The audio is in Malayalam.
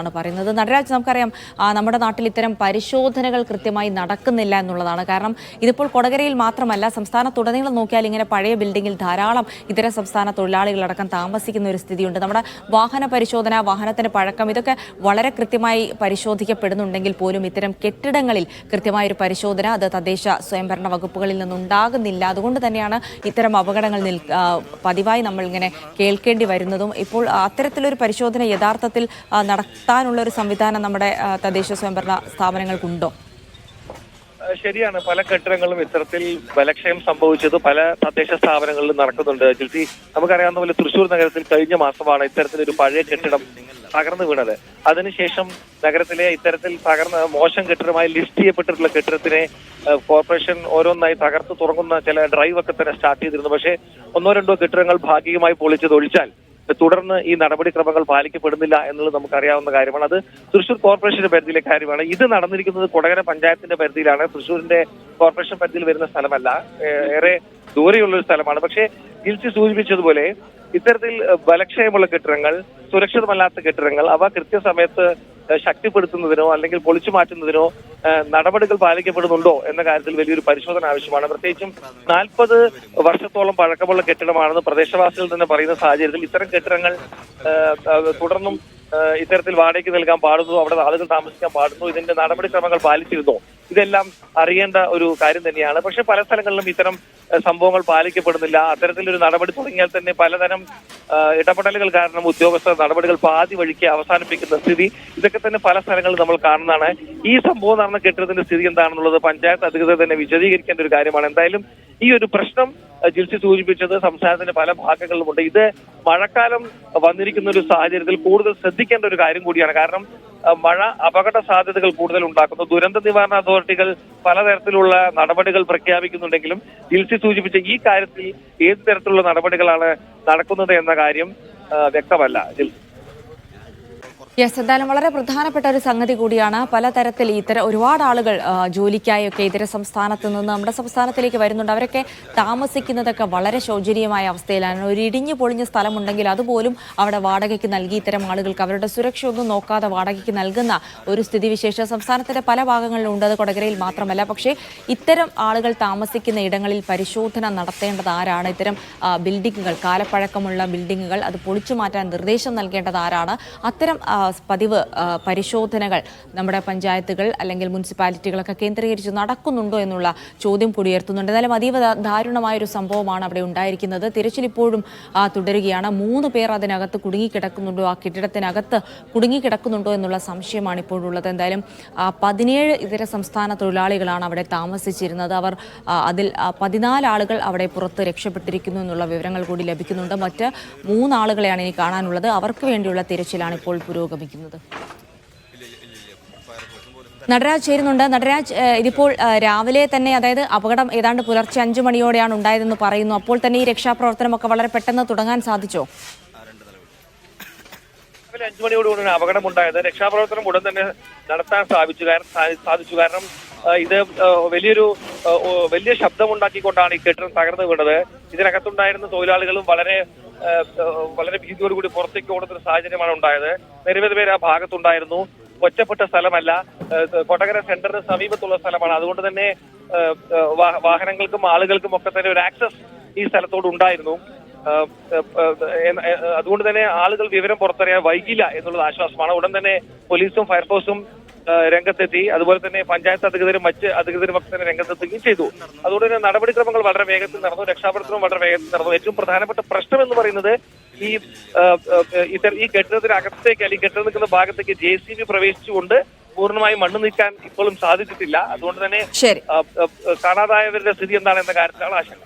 ആണ് പറയുന്നത്. നടരാജ്, നമുക്കറിയാം നമ്മുടെ നാട്ടിൽ ഇത്തരം പരിശോധനകൾ കൃത്യമായി നടക്കുന്നില്ല എന്നുള്ളതാണ്. കാരണം ഇതിപ്പോൾ കൊടകരയിൽ മാത്രമല്ല, സംസ്ഥാനത്തുടനീളം നോക്കിയാൽ ഇങ്ങനെ പഴയ ബിൽഡിങ്ങിൽ ധാരാളം ഇതര സംസ്ഥാന തൊഴിലാളികളടക്കം താമസിക്കുന്ന ഒരു സ്ഥിതിയുണ്ട്. നമ്മുടെ വാഹന പരിശോധന, വാഹനത്തിന്റെ പഴക്കം, ഇതൊക്കെ വളരെ കൃത്യമായി പരിശോധിക്കപ്പെടുന്നുണ്ടെങ്കിൽ പോലും ഇത്തരം കെട്ടിടങ്ങളിൽ കൃത്യമായൊരു പരിശോധന അത് തദ്ദേശ സ്വയംഭരണ വകുപ്പുകളിൽ നിന്നുണ്ടാകുന്നില്ല. അതുകൊണ്ട് തന്നെയാണ് ഇത്തരം അപകടങ്ങൾ പതിവായി നമ്മൾ ഇങ്ങനെ കേൾക്കേണ്ടി വരുന്നതും. ഇപ്പോൾ അത്തരത്തിലൊരു പരിശോധന യഥാർത്ഥത്തിൽ നടത്താനുള്ള ഒരു സംവിധാനം നമ്മുടെ തദ്ദേശ സ്വയംഭരണ സ്ഥാപനങ്ങൾക്കുണ്ടോ? ശരിയാണ്, പല കെട്ടിടങ്ങളും ഇത്തരത്തിൽ ബലക്ഷയം സംഭവിച്ചത് പല തദ്ദേശ സ്ഥാപനങ്ങളിലും നടക്കുന്നുണ്ട്. ജിൽസി, നമുക്കറിയാവുന്ന പോലെ തൃശ്ശൂർ നഗരത്തിൽ കഴിഞ്ഞ മാസമാണ് ഇത്തരത്തിലൊരു പഴയ കെട്ടിടം തകർന്നു വീണത്. അതിനുശേഷം നഗരത്തിലെ ഇത്തരത്തിൽ തകർന്ന മോശം കെട്ടിടമായി ലിസ്റ്റ് ചെയ്യപ്പെട്ടിട്ടുള്ള കെട്ടിടത്തിനെ കോർപ്പറേഷൻ ഓരോന്നായി തകർത്ത് തുറങ്ങുന്ന ചില ഡ്രൈവ് ഒക്കെ തന്നെ സ്റ്റാർട്ട് ചെയ്തിരുന്നു. പക്ഷേ ഒന്നോ രണ്ടോ കെട്ടിടങ്ങൾ ഭാഗികമായി പൊളിച്ചതൊഴിച്ചാൽ തുടർന്ന് ഈ നടപടിക്രമങ്ങൾ പാലിക്കപ്പെടുന്നില്ല എന്നുള്ളത് നമുക്കറിയാവുന്ന കാര്യമാണ്. അത് തൃശ്ശൂർ കോർപ്പറേഷന്റെ പരിധിയിലെ കാര്യമാണ്. ഇത് നടന്നിരിക്കുന്നത് കൊടകര പഞ്ചായത്തിന്റെ പരിധിയിലാണ്. തൃശ്ശൂരിന്റെ കോർപ്പറേഷൻ പരിധിയിൽ വരുന്ന സ്ഥലമല്ല, ഏറെ ദൂരെയുള്ളൊരു സ്ഥലമാണ്. പക്ഷേ ജിൽസി സൂചിപ്പിച്ചതുപോലെ ഇത്തരത്തിൽ ബലക്ഷയമുള്ള കെട്ടിടങ്ങൾ, സുരക്ഷിതമല്ലാത്ത കെട്ടിടങ്ങൾ, അവ കൃത്യസമയത്ത് ശക്തിപ്പെടുത്തുന്നതിനോ അല്ലെങ്കിൽ പൊളിച്ചു മാറ്റുന്നതിനോ നടപടികൾ പാലിക്കപ്പെടുന്നുണ്ടോ എന്ന കാര്യത്തിൽ വലിയൊരു പരിശോധന ആവശ്യമാണ്. പ്രത്യേകിച്ചും 40 വർഷത്തോളം പഴക്കമുള്ള കെട്ടിടമാണെന്ന് പ്രദേശവാസികൾ തന്നെ പറയുന്ന സാഹചര്യത്തിൽ ഇത്തരം കെട്ടിടങ്ങൾ തുടർന്നും ഇത്തരത്തിൽ വാടകയ്ക്ക് നൽകാൻ പാടുന്നു, അവിടെ ആളുകൾ താമസിക്കാൻ പാടുന്നു, ഇതിന്റെ നടപടിക്രമങ്ങൾ പാലിച്ചിരുന്നോ, ഇതെല്ലാം അറിയേണ്ട ഒരു കാര്യം തന്നെയാണ്. പക്ഷെ പല സ്ഥലങ്ങളിലും ഇത്തരം സംഭവങ്ങൾ പാലിക്കപ്പെടുന്നില്ല. അത്തരത്തിലൊരു നടപടി തുടങ്ങിയാൽ തന്നെ പലതരം ഇടപെടലുകൾ കാരണം ഉദ്യോഗസ്ഥർ നടപടികൾ പാതി വഴിക്ക് അവസാനിപ്പിക്കുന്ന സ്ഥിതി, ഇതൊക്കെ തന്നെ പല സ്ഥലങ്ങളിൽ നമ്മൾ കാണുന്നതാണ്. ഈ സംഭവം നടന്ന കെട്ടിടത്തിന്റെ സ്ഥിതി എന്താണെന്നുള്ളത് പഞ്ചായത്ത് അധികൃതർ തന്നെ വിശദീകരിക്കേണ്ട ഒരു കാര്യമാണ്. എന്തായാലും ഈ ഒരു പ്രശ്നം ജിൽസി സൂചിപ്പിച്ചത് സംസ്ഥാനത്തിന്റെ പല ഭാഗങ്ങളിലുമുണ്ട്. ഇത് മഴക്കാലം വന്നിരിക്കുന്ന ഒരു സാഹചര്യത്തിൽ കൂടുതൽ ശ്രദ്ധിക്കേണ്ട ഒരു കാര്യം കൂടിയാണ്. കാരണം മഴ അപകട സാധ്യതകൾ കൂടുതൽ ഉണ്ടാക്കുന്നു. ദുരന്ത നിവാരണ അതോറിറ്റികൾ പലതരത്തിലുള്ള നടപടികൾ പ്രഖ്യാപിക്കുന്നുണ്ടെങ്കിലും ജിൽസി സൂചിപ്പിച്ച ഈ കാര്യത്തിൽ ഏത് തരത്തിലുള്ള നടപടികളാണ് നടക്കുന്നത് എന്ന കാര്യം വ്യക്തമല്ല. ജിൽസി, എന്തായാലും വളരെ പ്രധാനപ്പെട്ട ഒരു സംഗതി കൂടിയാണ്. പലതരത്തിൽ ഒരുപാട് ആളുകൾ ജോലിക്കായൊക്കെ ഇതര സംസ്ഥാനത്ത് നിന്ന് നമ്മുടെ സംസ്ഥാനത്തിലേക്ക് വരുന്നുണ്ട്. അവരൊക്കെ താമസിക്കുന്നതൊക്കെ വളരെ ശോചനീയമായ അവസ്ഥയിലാണ്. ഒരു ഇടിഞ്ഞു പൊളിഞ്ഞ സ്ഥലമുണ്ടെങ്കിൽ അതുപോലും അവിടെ വാടകയ്ക്ക് നൽകി ഇത്തരം ആളുകൾക്ക് അവരുടെ സുരക്ഷ ഒന്നും നോക്കാതെ വാടകയ്ക്ക് നൽകുന്ന ഒരു സ്ഥിതിവിശേഷം സംസ്ഥാനത്തിന്റെ പല ഭാഗങ്ങളിലും ഉണ്ട്. അത് കൊടകരയിൽ മാത്രമല്ല. പക്ഷേ ഇത്തരം ആളുകൾ താമസിക്കുന്ന ഇടങ്ങളിൽ പരിശോധന നടത്തേണ്ടത് ആരാണ്? ഇത്തരം ബിൽഡിങ്ങുകൾ, കാലപ്പഴക്കമുള്ള ബിൽഡിങ്ങുകൾ, അത് പൊളിച്ചു മാറ്റാൻ നിർദ്ദേശം നൽകേണ്ടത് ആരാണ്? അത്തരം പതിവ് പരിശോധനകൾ നമ്മുടെ പഞ്ചായത്തുകൾ അല്ലെങ്കിൽ മുനിസിപ്പാലിറ്റികളൊക്കെ കേന്ദ്രീകരിച്ച് നടക്കുന്നുണ്ടോ എന്നുള്ള ചോദ്യം കൂടി ഉയർത്തുന്നുണ്ട്. എന്നാലും അതീവ ദാരുണമായൊരു സംഭവമാണ് അവിടെ ഉണ്ടായിരിക്കുന്നത്. തിരച്ചിൽ ഇപ്പോഴും തുടരുകയാണ്. 3 പേർ അതിനകത്ത് കുടുങ്ങിക്കിടക്കുന്നുണ്ടോ, ആ കെട്ടിടത്തിനകത്ത് കുടുങ്ങിക്കിടക്കുന്നുണ്ടോ എന്നുള്ള സംശയമാണ് ഇപ്പോഴുള്ളത്. എന്തായാലും 17 ഇതര സംസ്ഥാന തൊഴിലാളികളാണ് അവിടെ താമസിച്ചിരുന്നത്. അതിൽ 14 ആളുകൾ അവിടെ പുറത്ത് രക്ഷപ്പെട്ടിരിക്കുന്നു എന്നുള്ള വിവരങ്ങൾ കൂടി ലഭിക്കുന്നുണ്ട്. മറ്റ് 3 ആളുകളെയാണ് ഇനി കാണാനുള്ളത്. അവർക്ക് വേണ്ടിയുള്ള തിരച്ചിലാണ് ഇപ്പോൾ പുരോഗമിക്കുന്നത്. നടരാജ് ചേരുന്നുണ്ട്. നടരാജ്, ഇതിപ്പോൾ രാവിലെ തന്നെ, അതായത് അപകടം ഏതാണ്ട് പുലർച്ചെ 5 മണിയോടെയാണ് ഉണ്ടായതെന്ന് പറയുന്നു. അപ്പോൾ തന്നെ ഈ രക്ഷാപ്രവർത്തനമൊക്കെ വളരെ പെട്ടെന്ന് തുടങ്ങാൻ സാധിച്ചോ? 5 മണിയോടുകൂടിയാണ് അപകടം ഉണ്ടായത്. രക്ഷാപ്രവർത്തനം ഉടൻ തന്നെ നടത്താൻ സാധിച്ചു. കാരണം ഇത് വലിയ ശബ്ദമുണ്ടാക്കിക്കൊണ്ടാണ് ഈ കെട്ടിടം തകർന്നു വീണത്. ഇതിനകത്തുണ്ടായിരുന്ന തൊഴിലാളികളും വളരെ ഭീതിയോടുകൂടി പുറത്തേക്ക് ഓടുന്ന ഒരു സാഹചര്യമാണ് ഉണ്ടായത്. നിരവധി പേര് ആ ഭാഗത്തുണ്ടായിരുന്നു. ഒറ്റപ്പെട്ട സ്ഥലമല്ല, കൊടകര സെന്ററിന് സമീപത്തുള്ള സ്ഥലമാണ്. അതുകൊണ്ട് തന്നെ വാഹനങ്ങൾക്കും ആളുകൾക്കും ഒക്കെ തന്നെ ഒരു ആക്സസ് ഈ സ്ഥലത്തോട് ഉണ്ടായിരുന്നു. അതുകൊണ്ട് തന്നെ ആളുകൾ വിവരം പുറത്തറിയാൻ വൈകില്ല എന്നുള്ളത് ആശ്വാസമാണ്. ഉടൻ തന്നെ പോലീസും ഫയർഫോഴ്സും രംഗത്തെത്തി. അതുപോലെ തന്നെ പഞ്ചായത്ത് അധികൃതരും മറ്റ് അധികൃതരും ഒക്കെ തന്നെ രംഗത്തെത്തുകയും ചെയ്തു. അതുകൊണ്ട് തന്നെ നടപടിക്രമങ്ങൾ വളരെ വേഗത്തിൽ നടന്നു, രക്ഷാപ്രവർത്തനം വളരെ വേഗത്തിൽ നടന്നു. ഏറ്റവും പ്രധാനപ്പെട്ട പ്രശ്നം എന്ന് പറയുന്നത് ഈ കെട്ടിടത്തിനകത്തേക്ക് അല്ലെങ്കിൽ കെട്ടിടം നിൽക്കുന്ന ഭാഗത്തേക്ക് JCB പ്രവേശിച്ചുകൊണ്ട് പൂർണ്ണമായും മണ്ണ് നീക്കാൻ ഇപ്പോഴും സാധിച്ചിട്ടില്ല. അതുകൊണ്ട് തന്നെ കാണാതായവരുടെ സ്ഥിതി എന്താണെന്ന കാര്യത്തിലാണ് ആശങ്ക.